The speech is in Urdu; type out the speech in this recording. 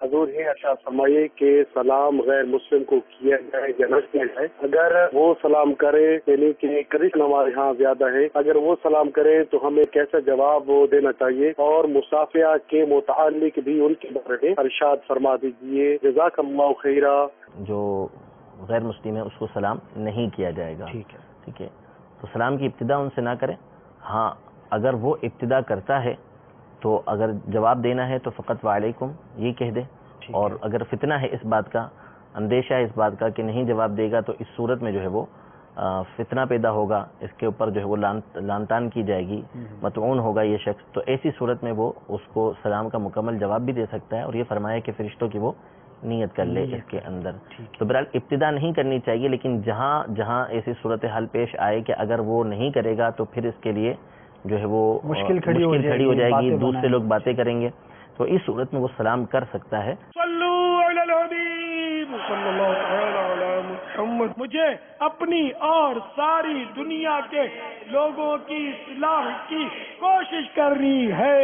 حضور یہ عطا فرمائیے کہ سلام غیر مسلم کو کیا جائے یا نہ کیا جائے. اگر وہ سلام کرے یعنی کہ کرشن ہمارے ہاں زیادہ ہے، اگر وہ سلام کرے تو ہمیں کیسا جواب وہ دینا چاہیے، اور مصافحہ کے متعلق بھی ان کے بارے میں ارشاد فرما دیجیے. جزاک اللہ خیرہ. جو غیر مسلم ہے اس کو سلام نہیں کیا جائے گا. ٹھیک ہے، تو سلام کی ابتدا ان سے نہ کریں. ہاں اگر وہ ابتدا کرتا ہے تو اگر جواب دینا ہے تو فقط وعلیکم یہ کہہ دے. اور اگر فتنہ ہے، اس بات کا اندیشہ ہے، اس بات کا کہ نہیں جواب دے گا تو اس صورت میں جو ہے وہ فتنہ پیدا ہوگا، اس کے اوپر جو ہے وہ لان تان کی جائے گی، مطعون ہوگا یہ شخص. تو ایسی صورت میں وہ اس کو سلام کا مکمل جواب بھی دے سکتا ہے، اور یہ فرمایا کہ فرشتوں کی وہ نیت کر لے اس کے اندر. تو بہرحال ابتدا نہیں کرنی چاہیے، لیکن جہاں جہاں ایسی صورتحال پیش آئے کہ اگر وہ نہیں کرے گا تو پھر اس کے لیے جو ہے وہ مشکل کھڑی ہو جائے گی، دوسرے لوگ باتیں کریں گے، تو اس صورت میں وہ سلام کر سکتا ہے. مجھے اپنی اور ساری دنیا کے لوگوں کی اصلاح کی کوشش کرنی ہے.